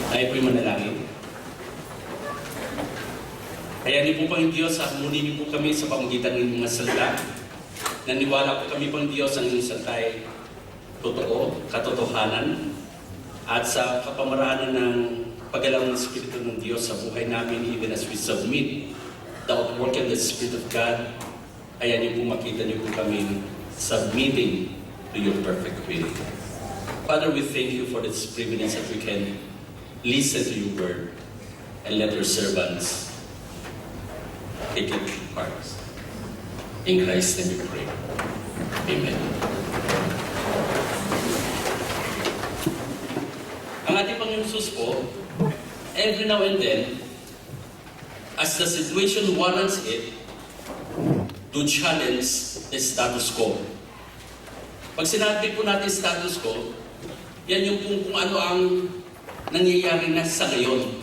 Tayo po'y manalangin. Kaya niyo po pang Diyos, muli niyo po kami sa pamagitan ng mga salita. Naniwala po kami pang Diyos ang inyong salita ay totoo, katotohanan, at sa kapamaraanan ng paggalaw ng Espiritu ng Diyos sa buhay namin, even as we submit the outwork of the Spirit of God, ayan niyo po makita niyo po kami submitting to your perfect will. Father, we thank you for this privilege that we can listen to your word and let your servants take it to heart. In Christ's name we pray. Amen. Ang ating Panginoon Jesus po, every now and then, as the situation warrants it, to challenge the status quo. Pag sinabi po natin status quo, yan yung kung ano ang nangyayari na sa ngayon.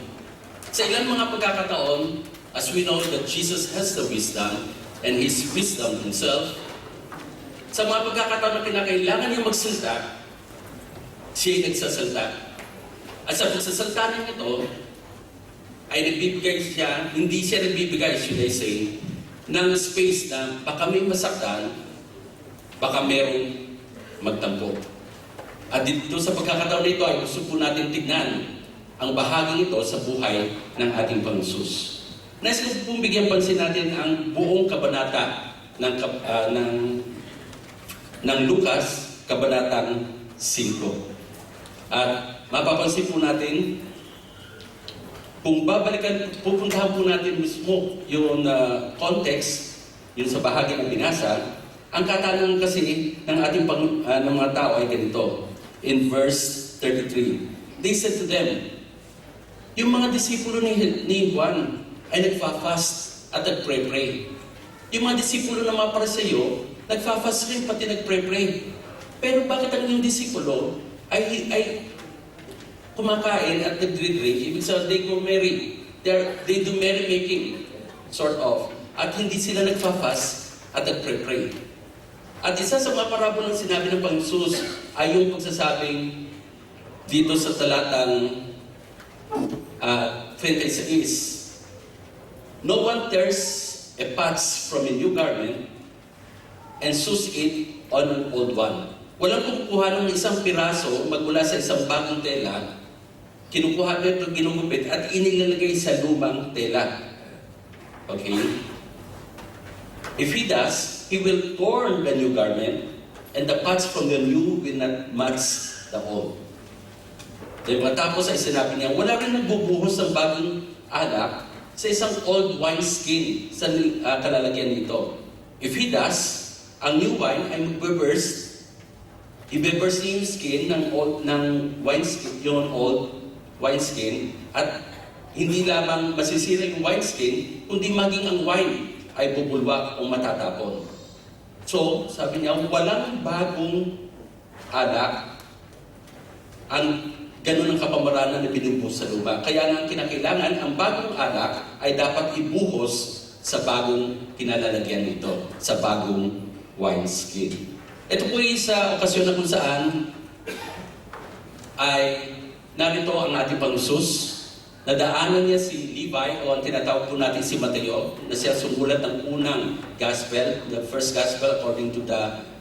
Sa ilang mga pagkakataon, as we know that Jesus has the wisdom and His wisdom Himself, sa mga pagkakataon na kinakailangan niya magsalita, siya'y nagsasalita. At sa pagsasalita niya ito, ay nagbibigay siya, hindi siya nagbibigay, should I say, ng space na baka may masaktan, baka merong magtampo. At dito sa pagkakataon na ito ay gusto po natin tignan ang bahaging ito sa buhay ng ating Panginoon Jesus. Nais ko pong bigyan pansin natin ang buong kabanata ng Lucas, kabanatang 5. At mapapansin po natin, kung pupuntahan po natin mismo yung context, yung sa bahagi ng binasa, ang katanungan kasi ng ating ng mga tao ay ganito. In verse 33, they said to them, yung mga disipulo ni Juan ay nagfa-fast at nagpray-pray. Yung mga disipulo na mga Pariseo, nagfa-fast rin pati nagpray-pray. Pero bakit ang yung disipulo ay kumakain at nagdre-drink? Ibig sabihin, they go merry. They do merry-making, sort of. At hindi sila nagfa-fast at nagpray-pray. At isa sa mga parabolang sinabi ng Panginoon Jesus ay yung pagsasabing dito sa talatang 26. No one tears a patch from a new garment and sews it on an old one. Walang kukuha ng isang piraso magmula sa isang bagong tela, kinukuha nito, ginugupit at inilalagay sa lumang tela. Okay? If he does, he will torn the new garment, and the patch from the new will not match the old. Diba? Tapos ay sinabi niya, wala rin nagbubuhos ng bagong alak sa isang old wineskin sa kalalagyan nito. If he does, ang new wine ay magbe-burst, i-burst niya yung skin ng wineskin, yung old wineskin, at hindi lamang masisira yung wineskin, kundi maging ang wine ay bubulwak o matatapon. So, sabi niya, walang bagong alak ang ganun ang kapamaraanan na binubuhos sa lupa. Kaya nga kinakailangan, ang bagong alak ay dapat ibuhos sa bagong kinalalagyan nito, sa bagong wineskin. Ito po yung sa okasyon na kung saan ay narito ang ating Panginoon Jesus. Nadaanan niya si Levi, o ang tinatawag po natin si Mateo, na siya sumulat ng unang gospel, the first gospel according to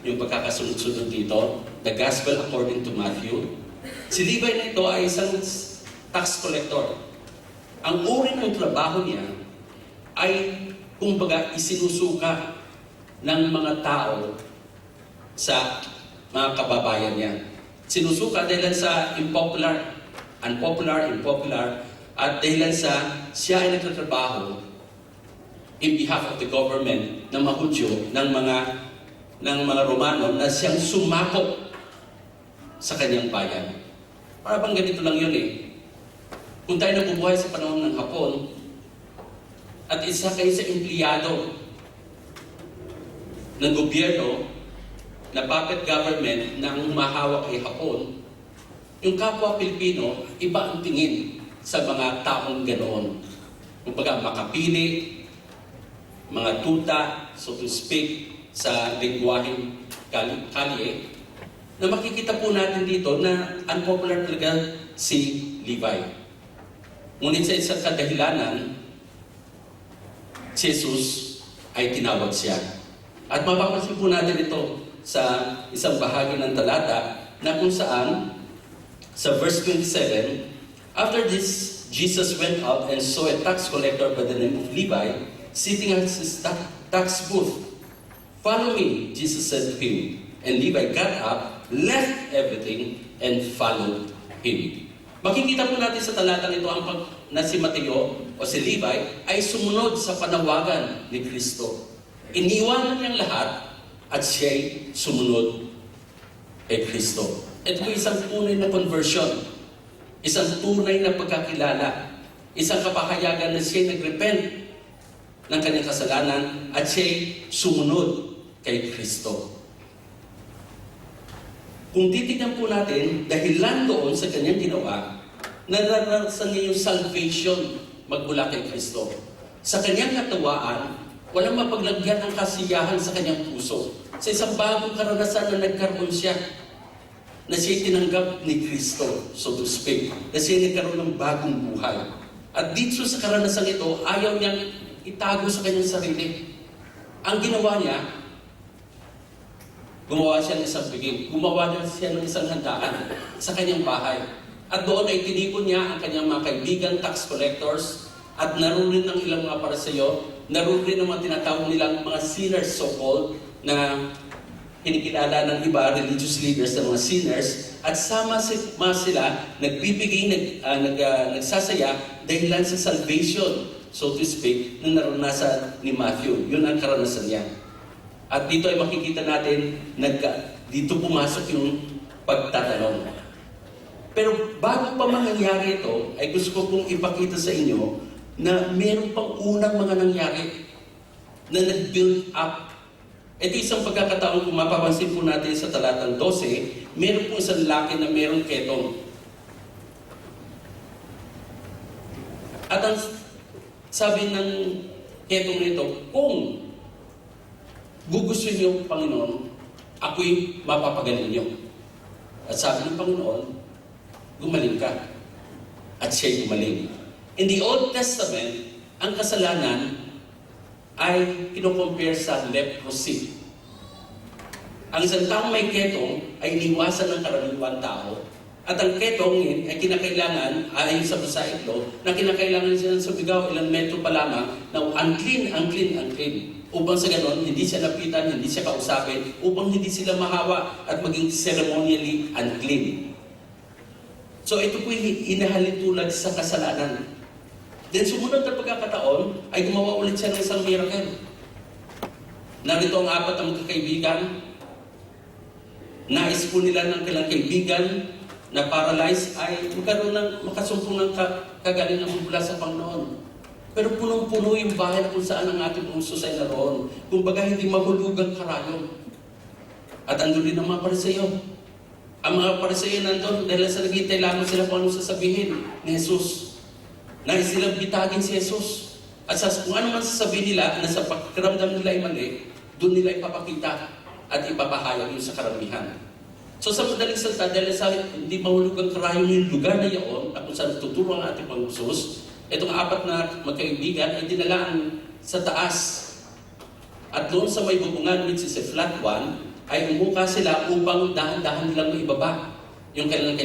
yung pagkakasunod-sunod dito, the gospel according to Matthew. Si Levi na ito ay isang tax collector. Ang uri ng trabaho niya ay, kumbaga, isinusuka ng mga tao sa mga kababayan niya. Sinusuka dahil sa unpopular, at dahil sa siya ay nagtatrabaho in behalf of the government ng mga Hudyo, ng mga Romano, na siyang sumakop sa kanyang bayan. Para bang ganito lang yun eh. Kung tayo nabubuhay sa panahon ng Hapon, at isa kayo sa empleyado ng gobyerno na puppet government na humahawak ay Hapon, yung kapwa Pilipino, iba ang tingin sa mga taong ganoon. Kumbaga, makapili, mga tuta, so to speak, sa lingwaheng kalye, na makikita po natin dito na unpopular talaga si Levi. Ngunit sa isang kadahilanan, si Jesus ay tinawag siya. At mapapansin po natin ito sa isang bahagi ng talata na kung saan, sa verse 27, after this, Jesus went out and saw a tax collector by the name of Levi sitting at his tax booth. "Follow me," Jesus said to him. And Levi got up, left everything, and followed him. Makikita po natin sa talatang ito na si Mateo o si Levi ay sumunod sa panawagan ni Kristo. Iniwanan niyang lahat at siya'y sumunod kay Kristo. Ito po isang tunay na conversion, isang tunay na pagkakilala, isang kapahayagan na siya'y nag-repent ng kanyang kasalanan at siya'y sumunod kay Kristo. Kung titignan po natin, dahilan doon sa kanyang ginawa, naranasan niya yung salvation magmula kay Kristo. Sa kanyang katawaan, walang mapaglagyan ng kasiyahan sa kanyang puso. Sa isang bagong karanasan na nagkaroon siya, na siya'y tinanggap ni Kristo, so to speak, na siya'y nagkaroon ng bagong buhay. At dito sa karanasan ito, ayaw niyang itago sa kanyang sarili. Ang ginawa niya, gumawa siya ng isang biging, gumawa siya ng isang handaan sa kanyang bahay. At doon ay tinipon niya ang kanyang mga kaibigan, tax collectors, at naroon rin ng ilang mga Pariseo, naroon rin ng mga tinatawag nilang mga sinners so-called, na kinikilala ng iba, religious leaders ng mga sinners, at sama sila, nagbibigay, nagsasaya, dahilan sa salvation, so to speak, na naranasan ni Matthew. Yun ang karanasan niya. At dito ay makikita natin, dito pumasok yung pagtatanong. Pero bago pa mangyari ito, ay gusto ko pong ipakita sa inyo na meron pang unang mga nangyari na nag-build up. Ito isang pagkakataon, kung mapapansin po natin sa talatang 12, meron po isang lalaki na meron ketong. At ang sabi ng ketong nito, kung gugustuhin niyo, Panginoon, ako'y mapapagaling niyo. At sabi ng Panginoon, gumaling ka. At siya'y gumaling. In the Old Testament, ang kasalanan ay kinocompare sa leprosy. Ang isang taong may ketong ay iniwasan ng karaniwang tao. At ang ketong ay kinakailangan, ayon sa Mosaiklo, na kinakailangan siya sa bigaw ilang metro pa lamang na unclean. Upang sa ganon, hindi siya lapitan, hindi siya kausapin, upang hindi sila mahawa at maging ceremonially unclean. So ito po inahalin tulad sa kasalanan. Then sumunod na pagkakataon, ay gumawa ulit siya ng isang miracle. Narito ang 4 na magkakaibigan. Nais po nila ng kailang kaibigan na paralyzed ay magkaroon ng makasumpong ng kagalingan mula sa Panginoon. Pero punong-puno yung bahay na kung saan ang ating puso ay naroon. Kumbaga hindi mahulugang karayom. At andun din ang mga Pariseo. Ang mga Pariseo nandun dahil sa naghihintay lamang sila kung anong sasabihin ni Jesus. Nais silang bitagin si Jesus. At kung ano man sasabihin nila na sa pagkaramdam nila ay mali, doon nila ipapakita at ipapahayag yung sa karamihan. So sa madaling salita, dahil sa hindi mahulugang karayom yung lugar na iyon at kung saan tuturo ang ating Panginoon, itong 4 na magkaibigan ay dinalaan sa taas. At doon sa may bubungan, which is a flat one, ay umuka sila upang dahan-dahan nilang maibaba yung kailangan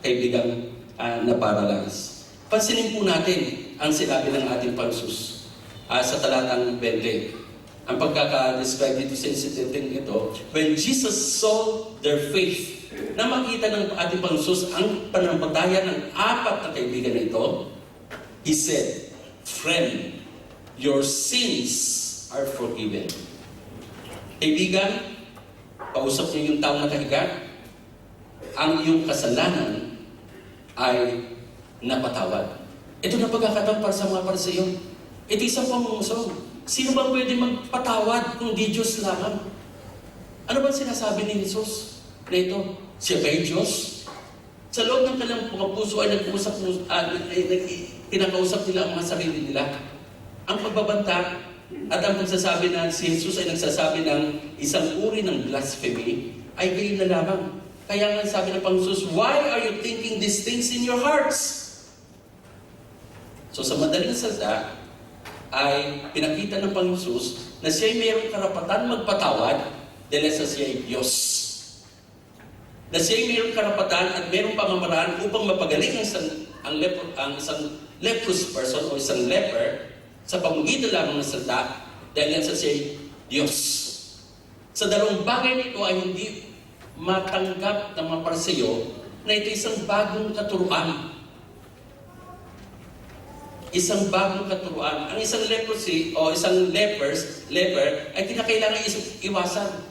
kaibigang na paralyzed. Pansinin po natin ang sinabi ng ating Panginoon sa talatang 20. Ang pagkaka-describe dito sa incident ito, when Jesus saw their faith, na makita ng ating Panginoon ang pananampalataya ng 4 na kaibigan na ito, He said, "Friend, your sins are forgiven." Kaibigan, pausap niyo yung taong nakahiga, ang iyong kasalanan ay napatawad. Ito na pagkakataon para sa mga Pariseo. Ito isang pangungusog. Sino ba pwede magpatawad kung di Diyos lamang? Ano ba sinasabi ni Jesus na ito? Siya ba'y Diyos? Sa loob ng kanilang mga puso ay pinakausap nila ang mga sarili nila. Ang pagbabanta at ang pagsasabi na si Jesus ay nagsasabi ng isang uri ng blasphemy ay gayon na lamang. Kaya nga sabi ng Panginoon, "Why are you thinking these things in your hearts?" So sa madaling salita, ay pinakita ng Panginoon Jesus na siya'y mayroong karapatan magpatawad dahil sa siya'y Diyos. Na siya'y mayroong karapatan at mayroong pamamaraan upang mapagaling ang isang leprous person o isang leper sa pamamagitan lamang ng salita dahil yan sa siya'y Diyos. Sa dalawang bagay nito ay hindi matanggap ng mga Pariseo na ito isang bagong katuruan. Isang bagong katuruan. Ang isang leprosy o isang leper ay kinakailangan iwasan.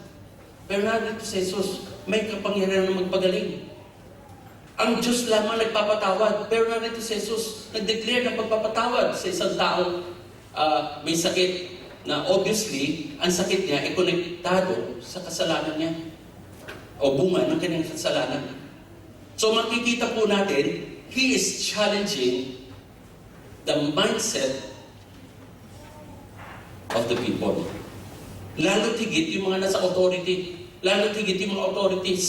Pero narito si Jesus, may kapangyarihan na magpagaling. Ang Diyos lamang nagpapatawad. Pero narito si Jesus, nag-declare ng pagpapatawad sa isang taong may sakit na obviously, ang sakit niya ay konektado sa kasalanan niya o bunga ng kanyang kasalanan. So makikita po natin, He is challenging the mindset of the people. Lalo tigit yung mga nasa authority. Lalo tigit yung mga authorities.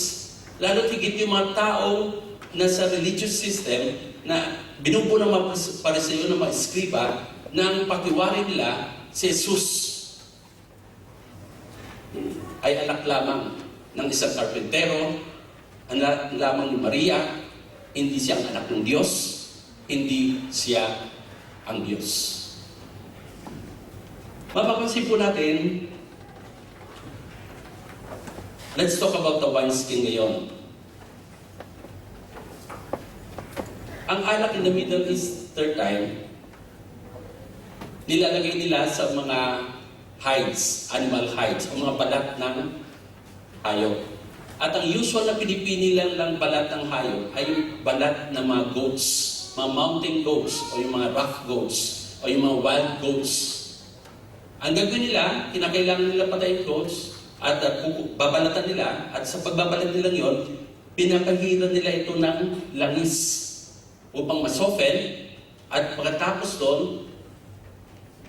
Lalo tigit yung mga taong nasa religious system na binubuo ng mga Pariseo ng mga eskriba nang patiwarin nila si Jesus ay anak lamang ng isang karpentero, anak lamang ni Maria, hindi siya ang anak ng Diyos, hindi siya ang Diyos. Mapapansin po natin, let's talk about the wineskin ngayon. Ang alak in the Middle Eastern time, nilalagay nila sa mga hides, animal hides, o mga balat ng hayop. At ang usual na pinipili lang balat ng hayop ay yung balat ng mga goats, mga mountain goats, o yung mga rough goats, o yung mga wild goats. Ang gagawin nila, kinakailangan nila patayin goats, at babalatan nila, at sa pagbabalat nila yon, pinapahiran nila ito ng langis upang masoften, at pagkatapos doon,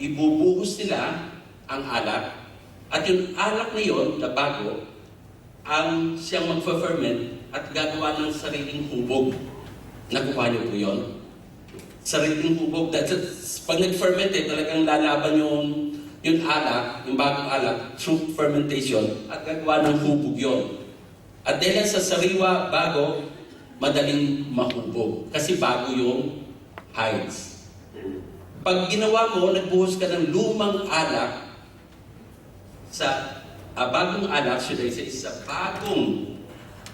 ibubuhos nila ang alak, at yung alak na yon, na bago, ang siyang magfa-ferment at gagawa ng sariling hubog. Nakuha niyo po yun? Sariling hubog. Pag nag-ferment talagang lalaban yung alak, yung bagong alak, through fermentation, at gagawa ng hubog yon. At dahil sa sariwa, bago, madaling mahubog. Kasi bago yung hides. Pag ginawa mo, nagbuhos ka ng lumang alak sa bagong alak, should I say, sa bagong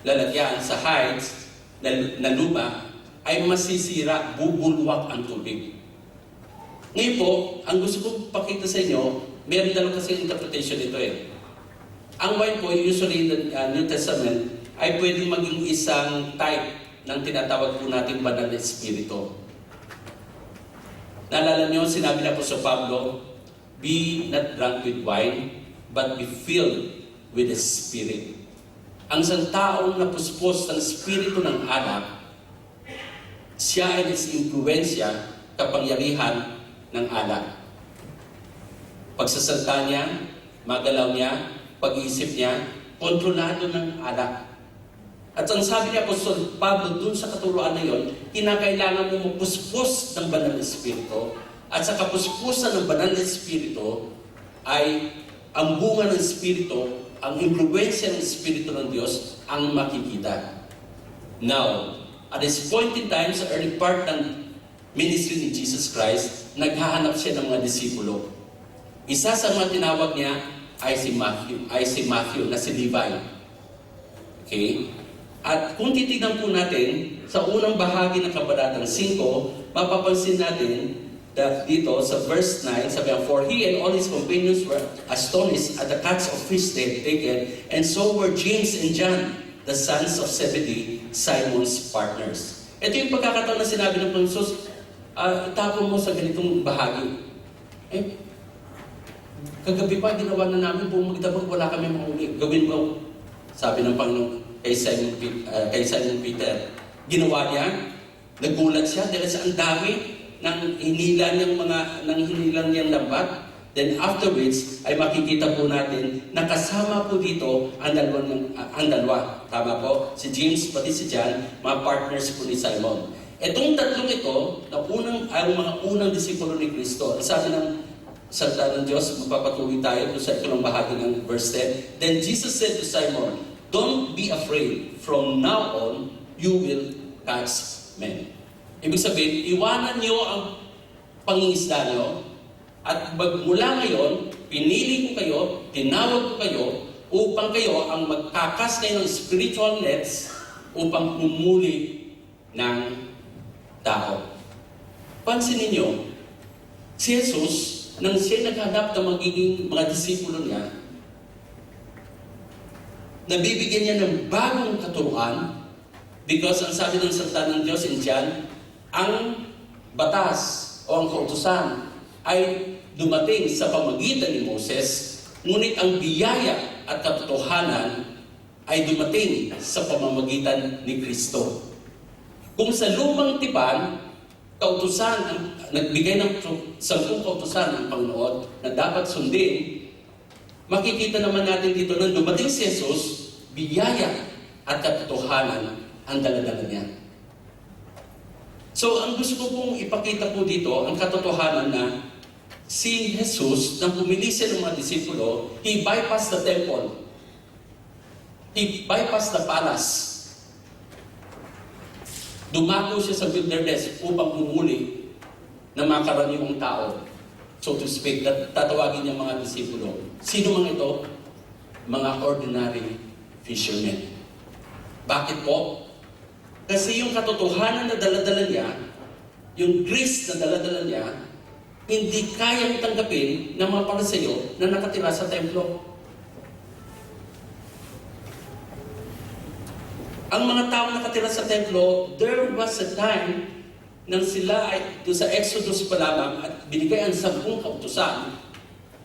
lalagyan sa hides na luma, ay masisira, bubulwak ang tubig. Ngayon po, ang gusto kong pakita sa inyo, meron dalawa kasi interpretation ito eh. Ang wine po, usually in the New Testament, ay pwedeng maging isang type ng tinatawag po natin banal na espiritu. Naalala niyo, sinabi na po sa Pablo, be not drunk with wine, but be filled with the Spirit. Ang isang taong napuspos ng Espiritu ng alak, siya ay nasa-impluensya, kapangyarihan ng alak. Pagsasalta niya, magalaw niya, pag-iisip niya, kontrolado ng alak. At ang sabi ni Apostol Pablo dun sa katuruan na yon, kinakailangan mo mapuspos ng banal na Espiritu, at sa kapuspusan ng banal na Espiritu ay ang bunga ng Espiritu, ang impluensya ng Espiritu ng Diyos ang makikita. Now, at this point in time, sa early part ng ministry ni Jesus Christ, naghahanap siya ng mga disipulo. Isa sa mga tinawag niya ay si Matthew na si Levi. Okay? At kung titignan po natin, sa unang bahagi ng Kabanatang 5, mapapansin natin dito sa verse 9, sabi niya, for he and all his companions were astonished at the catch of fish they had taken, and so were James and John, the sons of Zebedee, Simon's partners. Ito yung pagkakataon na sinabi ng Panginoon Jesus, itapon mo sa ganitong bahagi. Kagabi pa, ginawa na namin, buong magdabag, wala kami mahuli. Gawin mo, sabi ng Panginoon kay Simon Peter. Ginawa niya, nagulat siya dahil sa ang dami ng hinilang niyang lambat. Then afterwards, ay makikita po natin na kasama po dito ang dalawa. Tama po? Si James, pati si John, mga partners po ni Simon. Itong tatlong ito, ang mga unang disipulo ni Kristo, ang sabi ng salita ng Diyos, magpapatuloy tayo sa ikalawang bahagi ng verse 10. Then Jesus said to Simon, "Don't be afraid. From now on, you will catch men." Ibig sabihin, iwanan niyo ang pangingisda niyo, at mula ngayon, pinili ko kayo, tinawag ko kayo, upang kayo ang magkakas kayo ng spiritual nets upang humuli ng tao. Pansinin niyo, si Jesus, nang siya naghanap ng magiging mga disipulo niya, nabibigyan niya ng bagong katuruan because ang sabi ng salita ng Diyos in John, ang batas o ang kautusan ay dumating sa pamagitan ni Moses, ngunit ang biyaya at katotohanan ay dumating sa pamamagitan ni Kristo. Kung sa lumang tipan, kautusan, nagbigay ng 10 kautusan ng Panginoon na dapat sundin, makikita naman natin dito nang dumating si Jesus, biyaya at katotohanan ang dala-dala niya. So, ang gusto ko pong ipakita po dito, ang katotohanan na si Jesus, nang pumili siya ng mga disipulo, He bypassed the temple. He bypassed the palace. Dumako siya sa wilderness upang humuli ng mga karaniwang tao. So to speak, tatawagin niya mga disipulo. Sino man ito? Mga ordinary fishermen. Bakit po? Kasi yung katotohanan na daladala niya, yung grace na daladala niya, hindi kayang tanggapin ng mga Pariseo na nakatira sa templo. Ang mga tao nakatira sa templo, there was a time nang sila ay doon sa Exodus pa lamang at binigay ang 10 kautusan,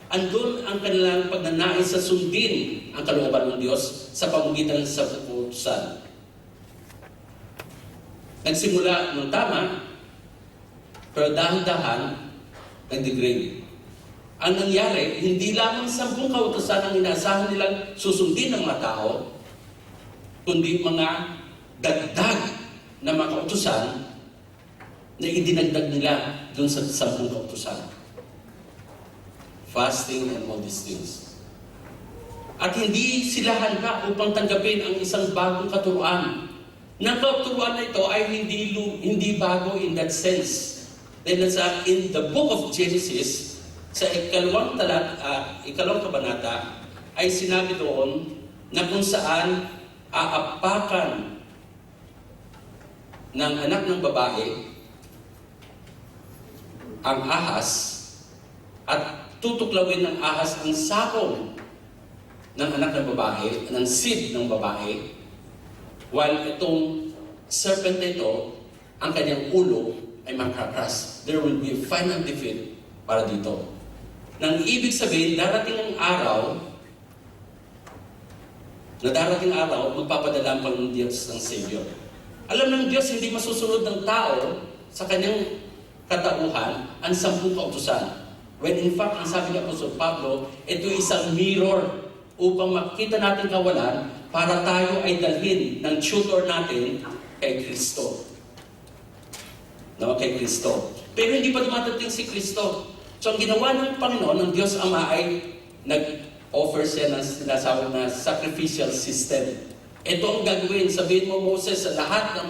andun ang kanilang pagnanais sa sundin ang kalooban ng Diyos sa pamamagitan ng 10 kautusan. Nagsimula ng tama, pero dahan-dahan nag-degrade. Ang nangyari, hindi lamang 10 kautusan ang inaasahan nilang susundin ng mga tao, kundi mga dagdag na mga kautusan na idinagdag nila doon sa 10 kautusan. Fasting and all these things. At hindi sila handa upang tanggapin ang isang bagong katuruan. Ng katuruan na ito ay hindi bago in that sense. Then in the book of Genesis, sa ikalawang kabanata, ay sinabi doon na kung saan aapakan ng anak ng babae ang ahas at tutuklawin ng ahas ang sakong ng anak ng babae, ng seed ng babae, while itong serpent ito, ang kanyang ulo ay makakras. There will be a final defeat para dito. Nang ibig sabihin, darating ang araw, magpapadala ang Panginoon Diyos ng Savior. Alam ng Diyos, hindi masusunod ng tao sa kanyang katauhan ang 10 kautusan. When in fact, ang sabi ni Apostol Pablo, ito isang mirror upang makita natin kawalan para tayo ay dalhin ng tutor natin kay Kristo. No, kay Kristo. Pero hindi pa dumadating si Kristo. So ang ginawa ng Panginoon, ng Diyos Ama ay nag-offer siya ng sinasawag na sacrificial system. Ito ang gagawin. Sabihin mo, Moses, sa lahat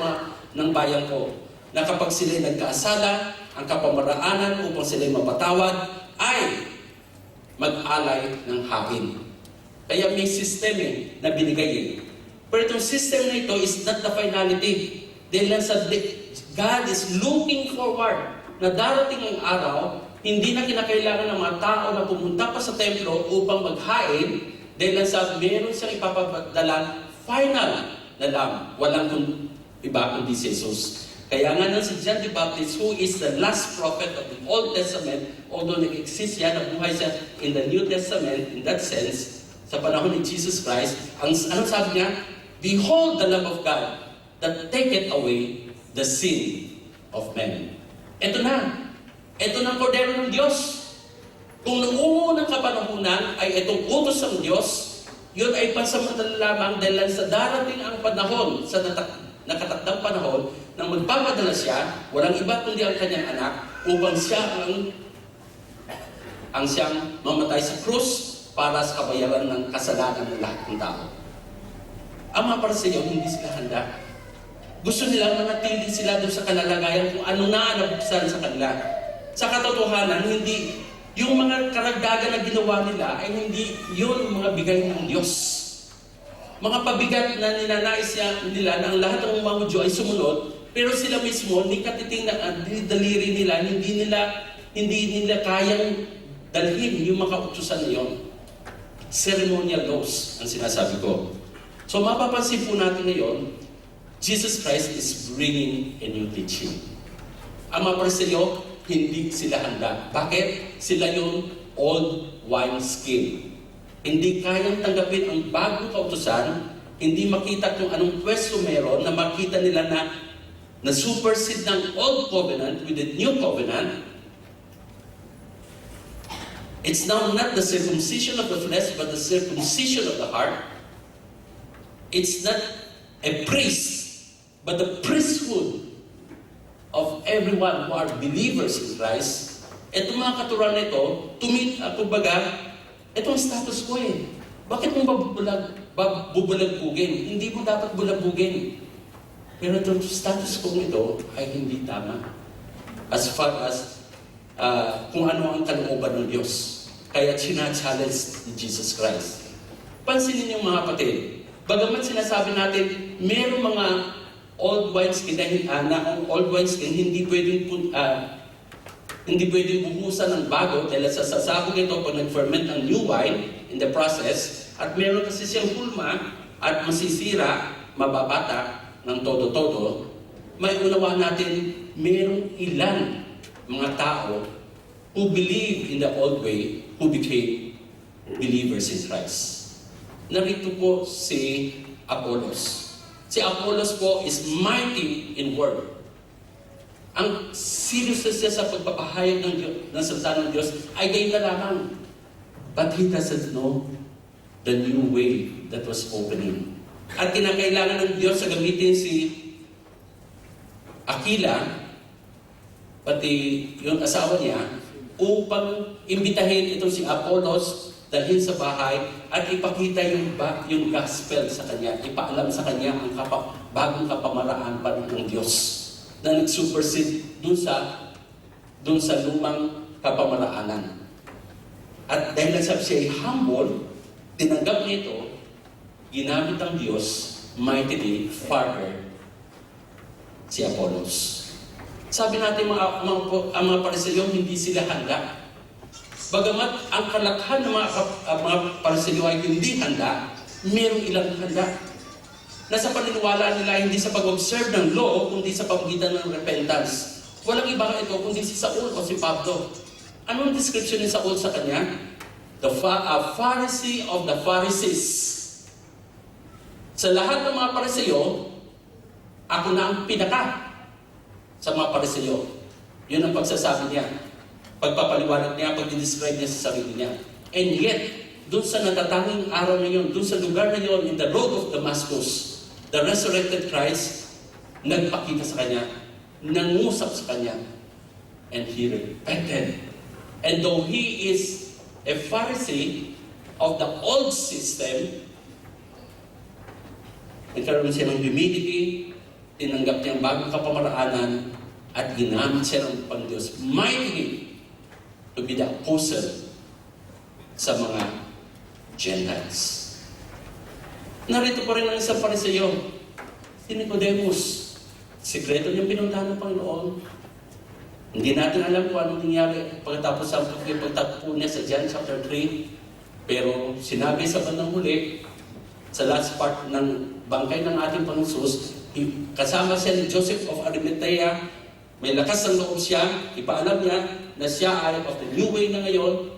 ng bayan ko, na kapag sila'y nagkaasala, ang kapamaraanan upang sila'y mapatawad, ay mag-alay ng hain. Kaya may system na binigay. Pero itong system na ito is not the finality. Dahil lang sa God is looking forward na darating ang araw, hindi na kinakailangan ng mga tao na pumunta pa sa templo upang maghain, dahil lang sa meron siyang ipapadalang final na lamb. Walang iba kundi si Jesus. Kaya nga nang si John the Baptist, who is the last prophet of the Old Testament, although nag-exist siya, nabuhay siya in the New Testament, in that sense, sa panahon ni Jesus Christ, anong sabi niya? Behold the Lamb of God that taketh away the sin of men. Ito na. Ito na ang kordero ng Diyos. Kung noong unang kapanahunan ay itong utos ng Diyos, yun ay pansamantala lamang dahil sa darating ang panahon sa nakatakdang panahon nang magpapadala siya, walang iba kundi ang kanyang anak, upang siya ang siyang mamatay sa krus para sa kabayaran ng kasalanan ng lahat ng tao. Ang mga Pariseo, hindi sila handa. Gusto nilang manatili sila doon sa kalalagayan kung ano na nabuksan sa kanila. Sa katotohanan, hindi yung mga karagdagan na ginawa nila ay hindi yun mga bigay ng Diyos. Mga pabigat na ninanais nila na ang lahat ng mga Hudyo ay sumunod, pero sila mismo, ni katiting na daliri nila, hindi nila kayang dalhin yung mga utusan na yun. Ceremonial laws ang sinasabi ko. So mapapansin po natin ngayon, Jesus Christ is bringing a new teaching. Ang mga Pariseo, hindi sila handa. Bakit? Sila yung old wineskin. Hindi kayang tanggapin ang bagong kautusan, hindi makita kung anong pwesto meron na makita nila na supersede ng old covenant with the new covenant. It's now not the circumcision of the flesh, but the circumcision of the heart. It's not a priest, but the priesthood of everyone who are believers in Christ. Itong mga katuruan na ito, kumbaga, itong status quo eh. Bakit mo bubulagbugin? Hindi mo dapat bulagbugin. Pero itong status quo ito ay hindi tama. As far as kung ano ang kalooban ng Diyos. Kaya sina-challenge ni Jesus Christ. Pansinin niyo mga kapatid, bagamat sinasabi natin, mayroong mga old wineskin na ang old wineskin hindi pwedeng buhusan ng bago dahil sasabog ito pag nag-ferment ng new wine in the process, at meron kasi siyang hulma at masisira, mababata ng todo-todo. May unawa natin, merong ilan mga tao who believe in the old way, who became believers in Christ. Narito po si Apollos. Si Apollos po is mighty in word. Ang serious niya sa pagpapahayag ng salita ng Diyos ay gayon na lamang. But he doesn't know the new way that was opening. At kinakailangan ng Diyos sa gamitin si Aquila, pati yung asawa niya, upang imbitahin itong si Apollos dalhin sa bahay at ipakita yung gospel sa kanya, ipaalam sa kanya ang bagong kapamaraan pa ng Diyos na nag-supersede dun sa lumang kapamaraanan. At dahil nagsabi siya ay humble, tinanggap niya ito, ginamit ang Diyos mightily further si Apollos. Sabi natin ang mga Pariseo, hindi sila handa. Bagamat ang kalakhan ng mga Pariseo ay hindi handa, mayroong ilang handa. Nasa paniniwala nila hindi sa pag-observe ng law, kundi sa pamagitan ng repentance. Walang iba ito kundi si Saul o si Pablo. Anong description ni Saul sa kanya? A Pharisee of the Pharisees. Sa lahat ng mga Pariseo, ako na ang pinaka sa mga Pariseo. Yun ang pagsasabi niya. Pagpapaliwanag niya, pag-describe niya sa sarili niya. And yet, doon sa natatanging araw na yun, doon sa lugar na yun, in the road of Damascus, the resurrected Christ, nagpakita sa kanya, nangusap sa kanya, and he repented. And though he is a Pharisee of the old system, nagkaroon siya ng humility, tinanggap niya ang bagong kapamaraanan, at ginamit siya ng Pang-Diyos mightily to be the apostle sa mga Gentiles. Narito pa rin ang isang Pariseo, si Nicodemus. Sikreto niyang pinuntahan ng Panginoon. Hindi natin alam kung anong nangyari pagkatapos po niya sa John chapter 3. Pero sinabi sa bandang huli, sa last part ng bangkay ng ating Panginoon, kasama siya ni Joseph of Arimathea, may lakas ng loob siya, ipaalam niya na siya ay of the new way na ngayon.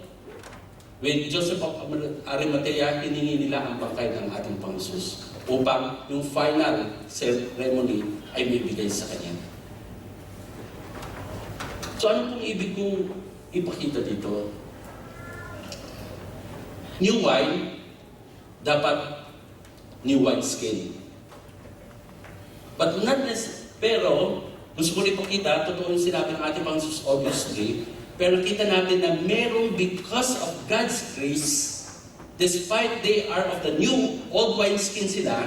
With Joseph of Arimathea, hiningi nila ang bangkay ng ating Panginoon upang yung final ceremony ay bibigay sa kanya. So ano pong ibig kong ipakita dito? New wine, dapat new wine skin. But not necessarily, pero gusto ko rin ipakita, totoo yung sinabi ng ating Panginoon obviously, pero kita natin na merong because of God's grace, despite they are of the new, old wineskin sila,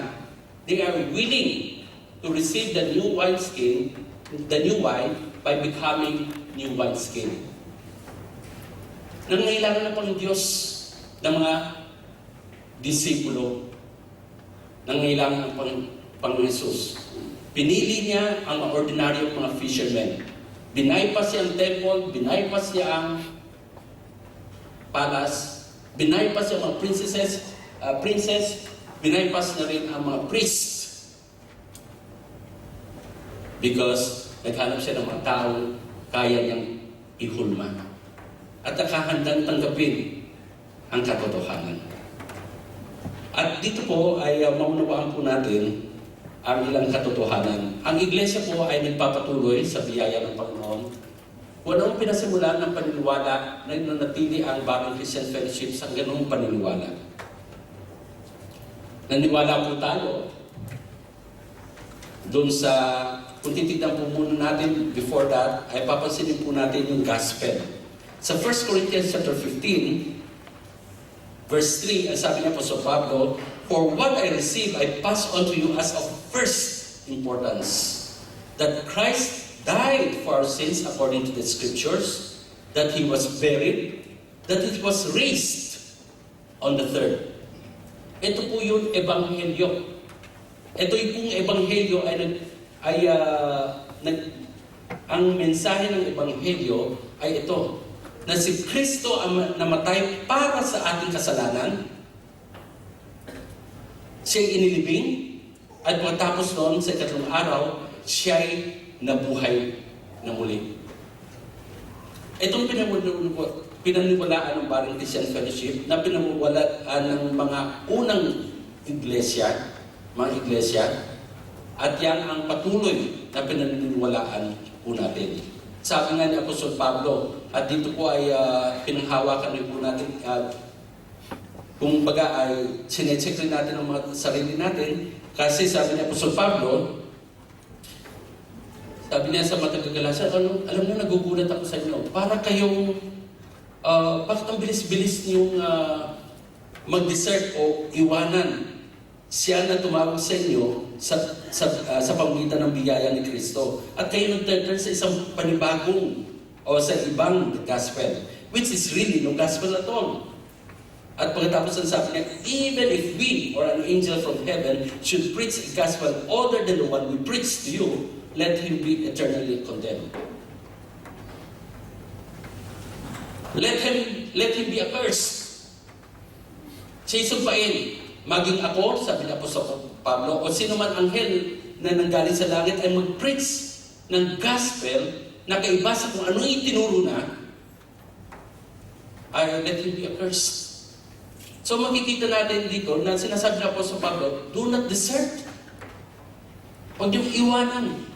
they are willing to receive the new wineskin, the new wine, by becoming new wineskin. Nangailangan na pang Diyos ng mga disipulo. Nangailangan ng Panginoon Jesus. Pinili niya ang mga ordinaryong mga fishermen. Binaypas niya ang temple, binaypas niya ang palace, binaypas niya ang mga princess, binaypas na rin ang mga priest. Because naghanap siya ng mga taong kaya niyang ihulma. At nakahandang tanggapin ang katotohanan. At dito po ay maunawaan po natin ang ilang katotohanan. Ang iglesia po ay nagpapatuloy sa biyaya ng Panginoon. Kung anong pinasimulan ng paniniwala na nanatili ang bagong Christian Fellowship sa ganung paniniwala. Naniwala po tayo doon sa, kung titignan po muna natin before that, ay papansinin po natin yung gospel. Sa 1 Corinthians chapter 15, verse 3, ang sabi niya po sa Pablo, "For what I received, I pass on to you as of first importance, that Christ died for our sins according to the Scriptures, that He was buried, that He was raised on the third." Ito po yung ebanghelyo. Ito yung pong ebanghelyo ang mensahe ng ebanghelyo ay ito, na si Kristo ang namatay para sa ating kasalanan. Siya'y inilibing, at matapos noon sa ikatlong araw, siya'y nabuhay na muli. Itong pinaniwalaan ng Bagong Christian Fellowship, na pinaniwalaan ng mga unang iglesia, at yan ang patuloy na pinaniniwalaan po natin. Sabi nga ni Apostol Pablo, at dito po ay pinanghawakan rin po natin, kung baga ay sinecheck rin natin ang mga sarili natin, kasi sabi ni Apostol Pablo, sabi niya sa mga taga-Galacia, alam niyo, nagugulat ako sa inyo, para kayong, bakit ang bilis-bilis niyong mag-desert o iwanan siya na tumawag sa inyo sa pamamagitan ng biyaya ni Kristo. At kayo nag-turn sa isang panibagong o sa ibang gospel, which is really no gospel at all. At pagkatapos ang sabi niya, even if we or an angel from heaven should preach a gospel other than the one we preach to you, let him be eternally condemned. Let him be accursed. Siya sumpain. Maging ako, sabi ni Apostol Pablo, o sino man anghel na nanggaling sa langit ay mag-preach ng gospel na kaiba sa kung ano itinuro na, ay let him be accursed. So makikita natin dito na sinasabi ni Apostol Pablo, do not desert. Huwag niyong iwanan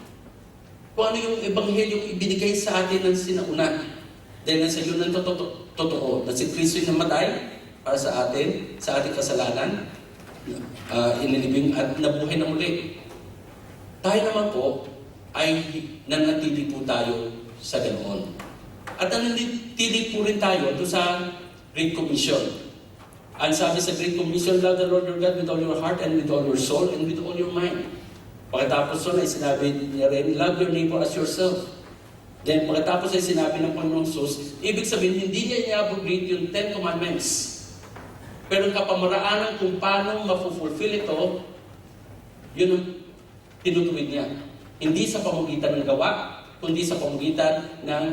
kung ano yung ebanghelyo ibinigay sa atin ng sinauna. Dahil nasa yun ang totoo, na si Kristo yung namatay para sa atin, sa ating kasalanan, inilibing at nabuhay na muli. Tayo naman po ay nanatili po tayo sa ganoon. At nanatili po rin tayo ito sa Great Commission. Ang sabi sa Great Commission, love the Lord your God with all your heart and with all your soul and with all your mind. Pagkatapos nun ay sinabi niya rin, love your neighbor as yourself. Then pagkatapos ay sinabi ng Panginoong Jesus, ibig sabihin hindi niya i-abrogate yung 10 Commandments. Pero ang kapamaraanan kung paano mapufulfill ito, yun ang tinutuwid niya. Hindi sa pamamagitan ng gawa, kundi sa pamamagitan ng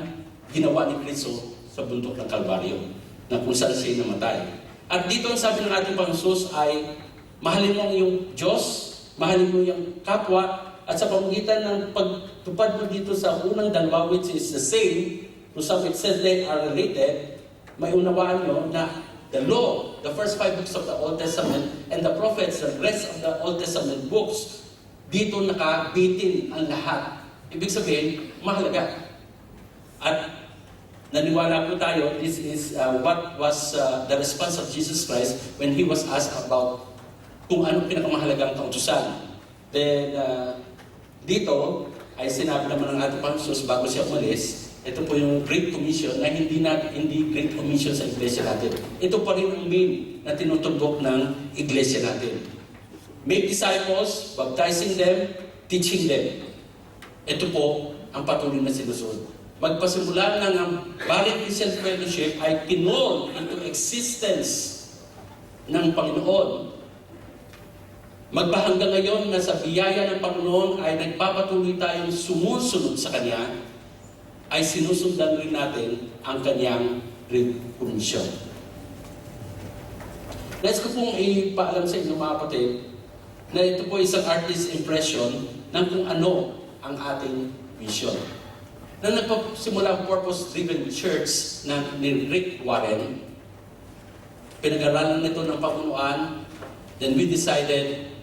ginawa ni Kristo sa bundok ng Kalbaryo, na kung saan siya namatay. At dito ang sabi ng ating Panginoon Jesus ay, mahalin mo yung Diyos, mahalin mo yung kapwa, at sa pamamagitan ng pagtupad mo dito sa unang dalawa, which is the same, to some extent they are related, may unawaan nyo na the law, the first 5 books of the Old Testament, and the prophets, the rest of the Old Testament books, dito nakabitin ang lahat. Ibig sabihin, mahalaga. At naniwala po tayo, this is what was the response of Jesus Christ when He was asked about kung anong pinakamahalagang kautusan. Then, Dito ay sinabi naman ng ating Panginoon bago siya umalis, ito po yung Great Commission na hindi Great Commission sa iglesia natin. Ito pa rin ang main na tinutugok ng iglesia natin. Make disciples, baptizing them, teaching them. Ito po ang patuloy na sinusunod. Magpasimula ng ang Balik Christian Fellowship ay kinol into existence ng Panginoon. Magpahanggang ngayon na sa biyaya ng Panginoon ay nagpapatuloy tayong sumusunod sa Kanya, ay sinusundan rin natin ang Kanyang Great Commission. Nais ko pong ipaalam sa inyo mga kapatid na ito po isang artist impression ng kung ano ang ating vision. Nang nagpasimula ang purpose-driven church ni Rick Warren, pinag-aralan nito ng pamunuan, then we decided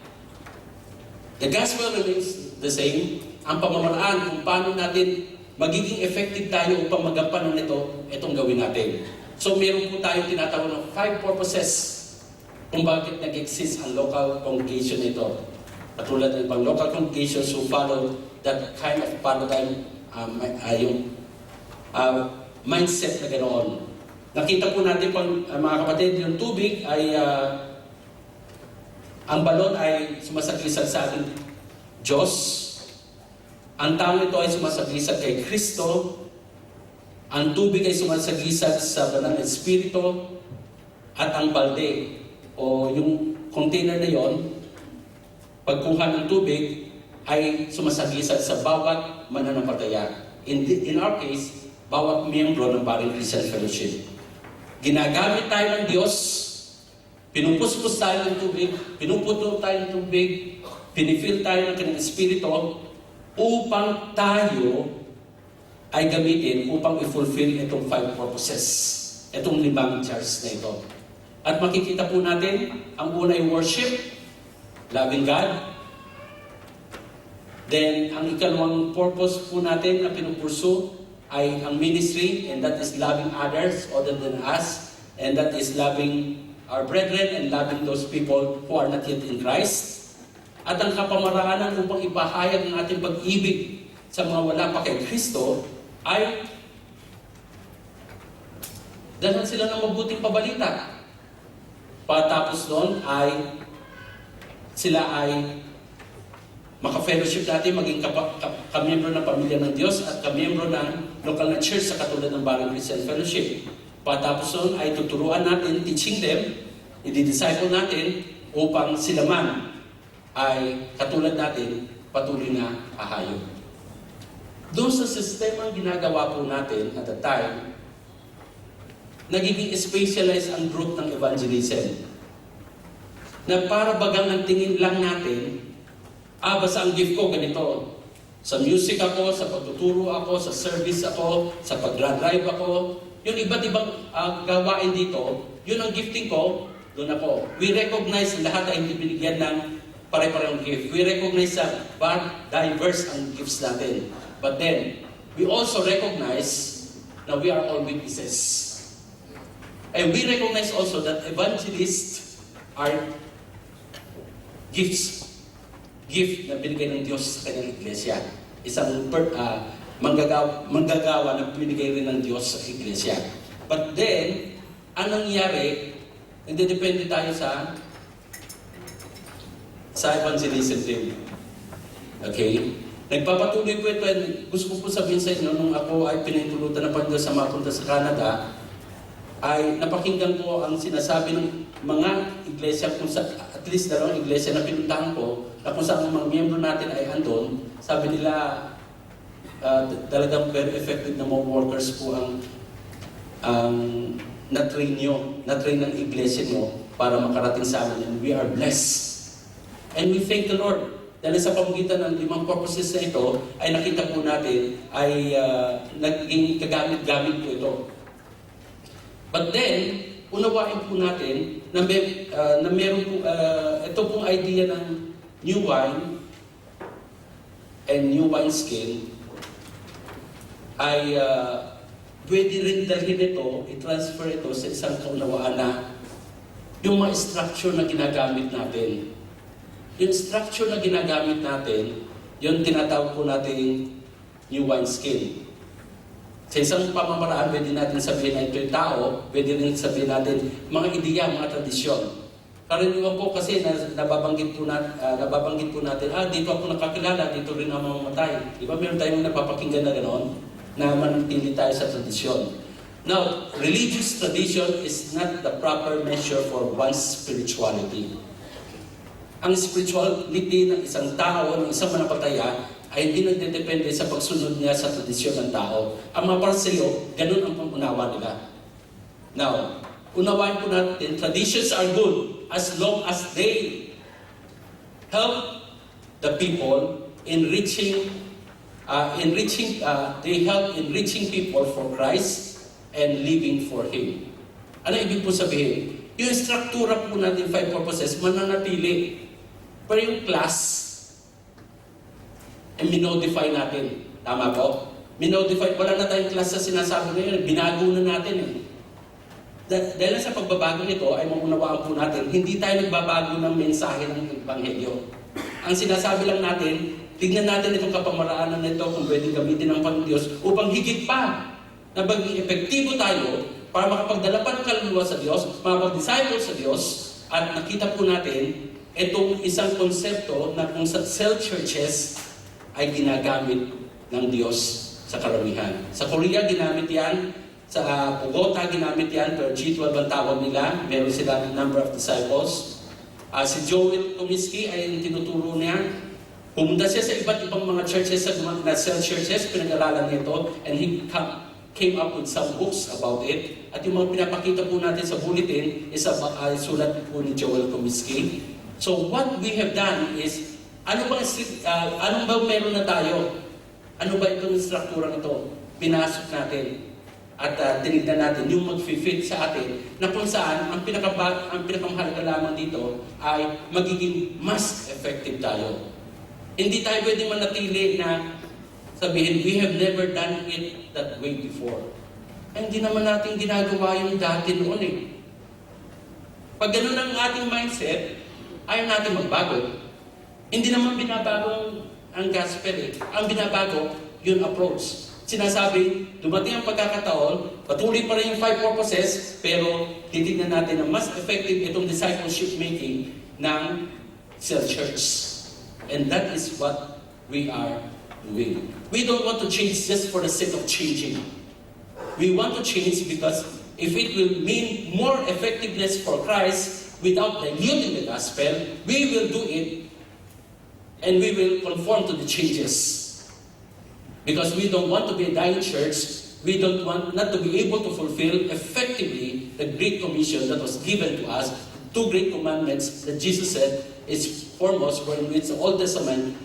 the gospel remains the same. Ang pamamaraan kung paano natin magiging effective tayo upang magampanan nito, itong gawin natin. So meron po tayong tinatawag ng 5 purposes kung bakit nag-exist ang local congregation nito. Katulad ng ibang local congregations who follow that kind of paradigm, yung mindset na ganoon. Nakita po natin mga kapatid, yung tubig ay ang balon ay sumasagisag sa ating Diyos. Ang tao nito ay sumasagisag kay Kristo. Ang tubig ay sumasagisag sa banal na Espiritu. At ang balde o yung container na yon, pagkuha ng tubig ay sumasagisag sa bawat mananampalaya. In our case, bawat miyembro ng Balik Christian Fellowship. Ginagamit tayo ng Diyos, pinupuspos tayo ng tubig, pinuputo tayo ng tubig, pinifil tayo ng kanyang Espiritu upang tayo ay gamitin upang i-fulfill itong 5 purposes, itong 5 charges na ito. At makikita po natin, ang una ay worship, loving God. Then, ang ikalawang purpose po natin na pinupursu ay ang ministry, and that is loving others other than us, and that is loving our brethren and loving those people who are not yet in Christ. At ang kapamaraanan upang ipahayag ng ating pag-ibig sa mga wala pa kay Kristo ay dalhan sila ng mabuting pabalita. Pagkatapos doon ay sila ay maka-fellowship natin, maging kamiyembro ng pamilya ng Diyos at kamiyembro ng local na church sa katulad ng Balik Christian Fellowship. Pagkatapos doon ay tuturuan natin, teaching them, i-disciple natin upang sila man ay katulad natin patuloy na hahayo. Doon sa sistemang ginagawa po natin at the time, nagiging specialized ang group ng evangelism. Na para bagang ang tingin lang natin, basta ang gift ko ganito. Sa music ako, sa pagtuturo ako, sa service ako, sa pag-drive ako. Yung iba't ibang gawain dito, yun ang gifting ko, doon ako. We recognize lahat ay hindi binigyan ng pare-parehong gift. We recognize that diverse ang gifts natin. But then, we also recognize na we are all witnesses. And we recognize also that evangelists are gifts. Gift na binigay ng Diyos sa kanyang iglesia. Isang manggagawa na binigay rin ng Diyos sa iglesia. But then, ang nangyari, nagdedepende tayo sa evangelism din. Okay? Nagpapatuloy po ito, and gusto ko po sabihin sa inyo, nung ako ay pinahintulutan na pa Diyos sa mapunta sa Canada, ay napakinggan ko ang sinasabi ng mga iglesia, kung at least dalawang iglesia na pinuntahan ko, na kung saan ang mga miyembro natin ay andon, sabi nila, talagang very effective na mga workers po ang na-train ng iglesia nyo para makarating sa amin. And we are blessed. And we thank the Lord. Dahil sa pamagitan ng 5 purposes na ito, ay nakita po natin, ay naging kagamit-gamit po ito. But then, unawain po natin na meron po, ito pong idea ng new wine and new wine skin ay pwede rin dalhin ito, i-transfer ito sa isang kaunawaan na yung mga structure na ginagamit natin. Yung structure na ginagamit natin, Yun tinatawag po natin new wineskin. Sa isang pamamaraan, pwede natin sabihin na ito yung tao, pwede rin sabihin natin mga ideya, mga tradisyon. Karaniwan po kasi nababanggit po natin, dito ako nakakilala, dito rin ako mamamatay. Di ba meron tayong napapakinggan na gano'n, na manatili tayo sa tradisyon. Now, religious tradition is not the proper measure for one's spirituality. Ang spirituality ng isang tao, ng isang mananampalataya, ay hindi nagdedepende sa pagsunod niya sa tradisyon ng tao. Ang mga parseyo, ganun ang pangunawa nila. Now, unawain po natin, traditions are good as long as they help the people in reaching people for Christ and living for Him. Ano ibig po sabihin? Yung struktura po natin, 5 purposes, mananatili. Pero yung class, minodify natin. Tama po? Minodify. Wala na tayong class sa sinasabi ngayon. Binago na natin eh. Dahil sa pagbabago nito, ay maunawaan po natin, hindi tayo nagbabago ng mensahe ng Ebanghelyo. Ang sinasabi lang natin, tignan natin itong kapamaraanan nito kung pwede gamitin ng Panginoon upang higit pa na maging epektibo tayo para makapagdala pa ng kaluluwa sa Diyos, makapag-disciple sa Diyos, at nakita po natin itong isang konsepto na kung sa cell churches ay ginagamit ng Diyos sa karamihan. Sa Korea, ginamit yan. Sa Bogota, ginamit yan. Pero G12 ang tawag nila. Meron sila number of disciples. Si Joel Comiskey ay tinuturo niya. Pumunta siya sa iba't ibang mga churches, na cell churches, pinag-aralan nito, and he came up with some books about it. At yung mga pinapakita po natin sa bulletin is sulat po ni Joel Comiskey. So what we have done is, ano ba meron na tayo? Ano ba itong struktura nito? Pinasok natin at tinignan natin yung mag-fit sa atin na kung saan ang pinakamahalaga lamang dito ay magiging mas effective tayo. Hindi tayo pwedeng manatili na sabihin, we have never done it that way before. Ay, hindi naman natin ginagawa yung dati noon eh. Pag ganun ang ating mindset, ayaw natin magbago. Hindi naman binabago ang gospel eh. Ang binabago, yung approach. Sinasabi, dumating ang pagkakataon, patuloy pa rin yung 5 purposes, pero titignan natin na mas effective itong discipleship making ng cell church. And that is what we are doing. We don't want to change just for the sake of changing. We want to change because if it will mean more effectiveness for Christ, without diluting the gospel, we will do it and we will conform to the changes. Because we don't want to be a dying church, we don't want not to be able to fulfill effectively the Great Commission that was given to us, 2 great commandments that Jesus said is foremost, for which the Old Testament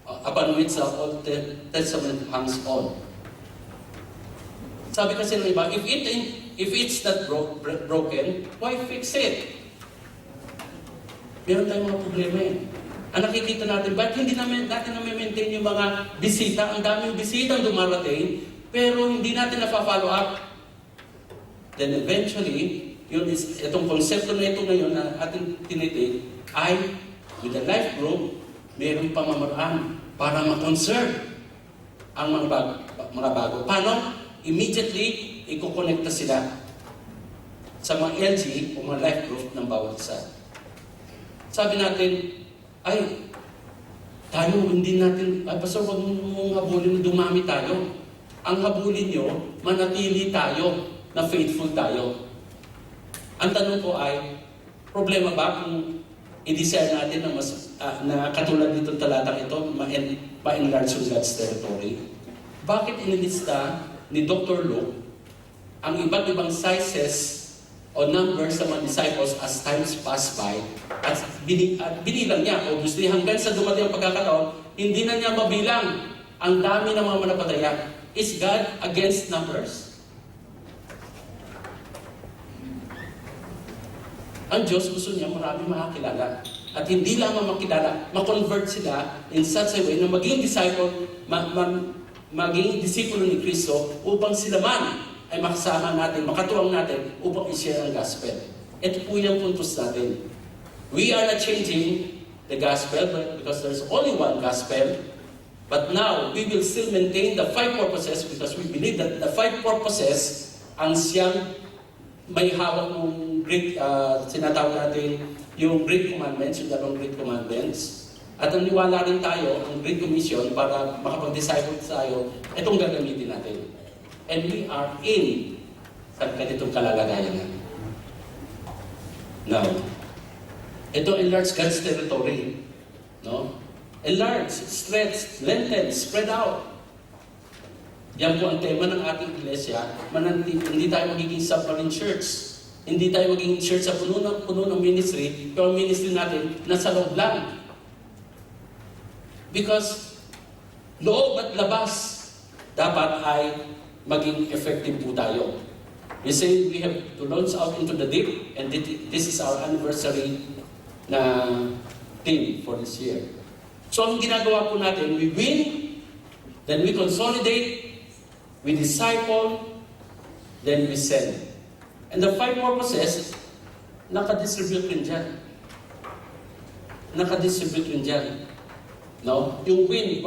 upon which the Old Testament hangs on. Sabi kasi ng iba, if it's not broken, why fix it? Meron tayong mga problema eh. Ang nakikita natin, ba't hindi natin na-maintain yung mga bisita? Ang daming bisita ang dumarating, pero hindi natin na-follow up. Then eventually, itong konsepto na ito ngayon na ating tinitig, ay with the life group, mayroong pamamaraan para ma-conserve ang mga bago. Paano? Immediately, ikukonekta sila sa mga LG o mga life group ng bawat isa. Sabi natin, tayo hindi natin, Pastor, huwag mong habulin na dumami tayo. Ang habulin nyo, manatili tayo, na faithful tayo. Ang tanong ko ay, problema ba kung i-desire natin na katulad nitong talatang ito, ma-enlarge yung God's territory? Bakit inilista ni Dr. Luke ang iba't ibang sizes o numbers sa mga disciples as times pass by at binilang niya, obviously hanggang sa dumating ang pagkakataon, hindi na niya mabilang ang dami ng mga mananampalataya. Is God against numbers? Ang Diyos gusto niya marami makakilala. At hindi lamang makilala, makonvert sila in such a way na maging disciple, maging disipulo ni Kristo upang sila man ay makasama natin, makatuwang natin upang i-share ang gospel. Ito po yung puntos natin. We are not changing the gospel, because there's only one gospel. But now, we will still maintain the 5 purposes because we believe that the 5 purposes ang siyang may hawak ng Great, sinatawag natin yung Great Commandments, yung dalawang Great Commandments. At naniwala rin tayo ang Great Commission para makapag-disciple tayo, itong gagamitin natin. And we are in sa ganitong kalalagayan natin. Now, ito enlarge God's territory. No? Enlarge, stretch, lengthen, spread out. Yan po ang tema ng ating iglesia. Hindi tayo magiging submarine church. Hindi tayo magiging church sa puno ng ministry, pero ang ministry natin nasa loob lang. Because loob at labas dapat ay maging effective po tayo. We say we have to launch out into the deep, and this is our anniversary na theme for this year. So ang ginagawa po natin, we win, then we consolidate, we disciple, then we send. And the 5 purposes, nakadistribute rin dyan. Nakadistribute rin dyan. No? Yung win,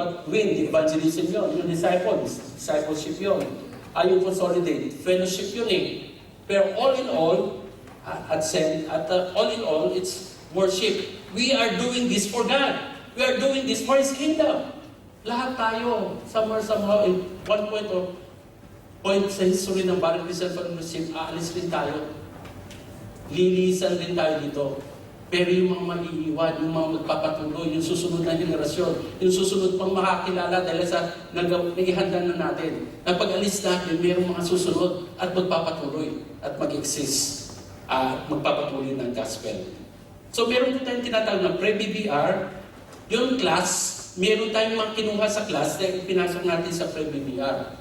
evangelism yun. Yung discipleship yun. Yung consolidate, fellowship yun eh. Pero all in all, all in all, it's worship. We are doing this for God. We are doing this for His kingdom. Lahat tayo, somehow, in one point sa history ng Body Christian Fellowship, aalis rin tayo. Lilisan rin tayo dito. Pero yung mga maiiwan, yung mga magpapatuloy, yung susunod na henerasyon, yung susunod pang makakilala dahil sa naihanda na natin. Na pag-alis natin, mayroong mga susunod at magpapatuloy at mag-exist at magpapatuloy ng gospel. So meron po tayong tinatawag na pre-BBR. Yung class, meron tayong mga kinuha sa class na pinasok natin sa pre-BBR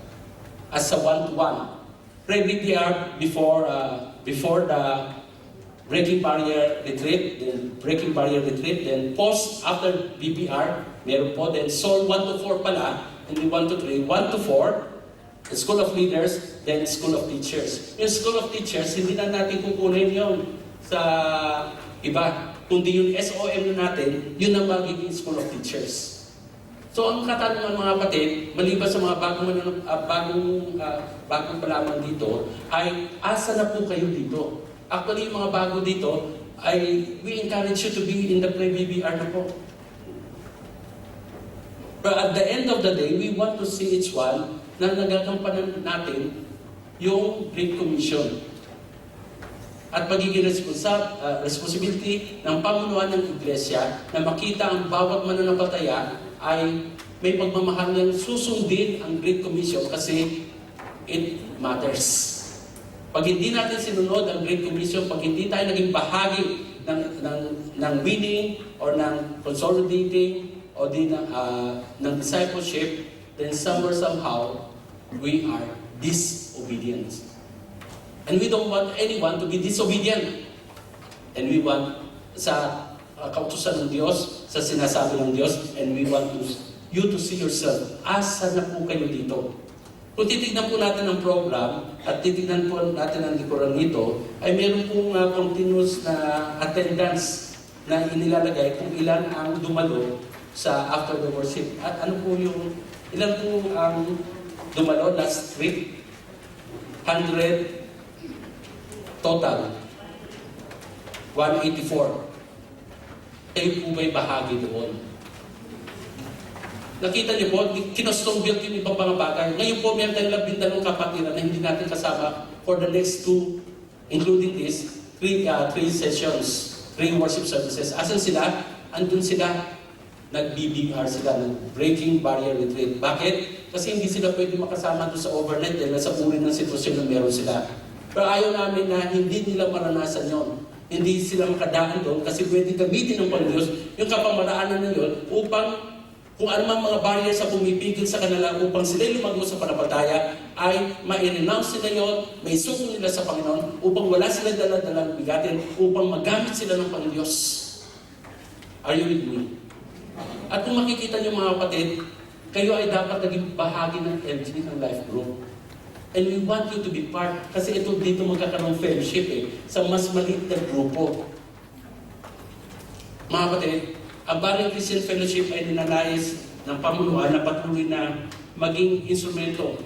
as a one-to-one. Pre-BBR before the Breaking Barrier Retreat, then post after BBR, meron po, then Soul 1 to 4 pala, hindi 1 to 3, 1 to 4, the School of Leaders, then School of Teachers. Yung School of Teachers, hindi na natin kukunin yun sa iba, kundi yung SOM na natin, yun ang magiging School of Teachers. So ang katanungan mga kapatid, maliban sa mga bagong palaman dito, ay asa na po kayo dito? Actually, yung mga bago dito, we encourage you to be in the pre-BBR na po. But at the end of the day, we want to see each one na nagagampanan natin yung Great Commission. At magiging responsibility ng pamunuan ng iglesia na makita ang bawat mananampalaya ay may pagmamahal ng susundin ang Great Commission kasi it matters. Pag hindi natin sinunod ang Great Commission, pag hindi tayo naging bahagi ng winning or ng consolidating o ng discipleship, then somehow, we are disobedient. And we don't want anyone to be disobedient. And we want sa kautusan ng Diyos, sa sinasabi ng Diyos, and we want you to see yourself, asa na po kayo dito? Kung titignan po natin ang program at titignan po natin ang likuran nito, ay meron pong continuous na attendance na inilalagay kung ilan ang dumalo sa after the worship. At ano po yung, ilan po ang dumalo last week? 100 total. 184. Kayo po ba'y bahagi doon? Nakita niyo po, kinostong build yung ibang mga bagay. Ngayon po, meron tayong 12 kapatiran na hindi natin kasama for the next 2, including this, 3 sessions, 3 worship services. Asan sila? Andun sila. Nag-BBR sila, nag-Breaking Barrier Retreat. Bakit? Kasi hindi sila pwede makasama doon sa overnight dahil sa uri ng sitwasyon na meron sila. Pero ayaw namin na hindi nila maranasan yon. Hindi sila makadaan doon kasi pwede gamitin ng Panginoon yung kapamaraanan na yun upang kung anumang mga barrier sa pumipigil sa kanila upang sila lumago sa panapataya, ay ma-renounce nila yun, may suko nila sa Panginoon, upang wala sila dala-dalang bigatin, upang magamit sila ng Panginoon. Are you with me? At kung makikita niyo mga kapatid, kayo ay dapat naging bahagi ng LG ng life group. And we want you to be part, kasi ito dito magkakaroon fellowship sa mas maliit na grupo. Mga kapatid, Ang Baring Christian Fellowship ay ninanais ng pamunuan na patuloy na maging instrumento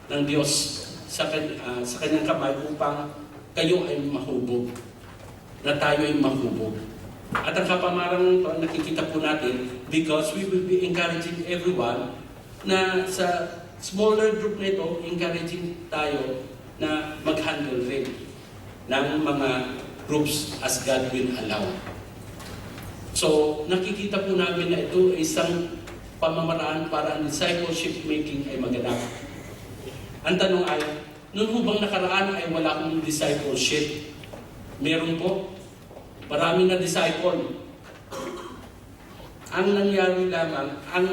ng Diyos sa kanyang kamay upang kayo ay mahubog, na tayo ay mahubog. At ang kapamarang ito, nakikita po natin because we will be encouraging everyone na sa smaller group na ito, encouraging tayo na mag-handle rin ng mga groups as God will allow. So, nakikita po namin na ito ay isang pamamaraan para ang discipleship making ay maganap. Ang tanong ay, noon hubang nakaraan ay wala akong discipleship? Meron po. Marami na disciple. Ang nangyari lamang, ang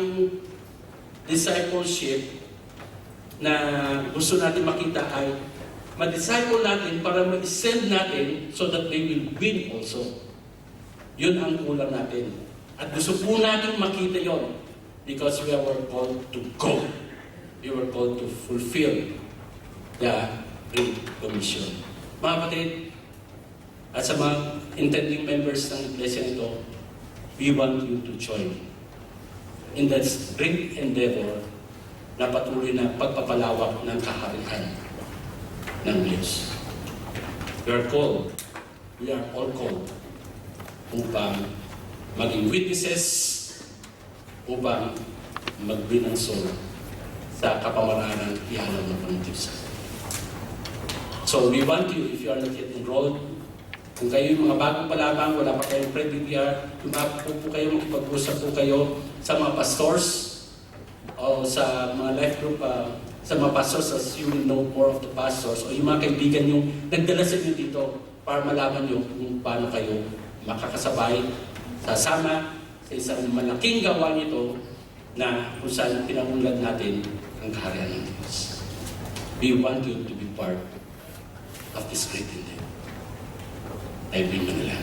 discipleship na gusto natin makita ay ma-disciple natin para ma-send natin so that they will win also. Yun ang kulang natin. At gusto po natin makita yon because we were called to go. We were called to fulfill the Great Commission. Mga kapatid, at sa mga intending members ng iglesia nito, we want you to join in that great endeavor na patuloy na pagpapalawak ng kaharian ng Diyos. We are called, we are all called upang maging witnesses, upang magbinang soul sa kapamaran ng ihalang ng Diyos. So we want you, if you are not yet enrolled, kung kayo yung mga bagong palabang, wala pa kayong pre-BPR, po kayo, makipag-usap po kayo sa mga pastors o sa mga life group, sa mga pastors as you will know more of the pastors o yung mga kaibigan yung nagdala sa inyo dito para malaman nyo kung paano kayo makakasabay, sasama sa isang malaking gawa nito na kung saan pinangungad natin ang kaharian ng Diyos. We want you to be part of this great endeavor. Tayo bring mo nila.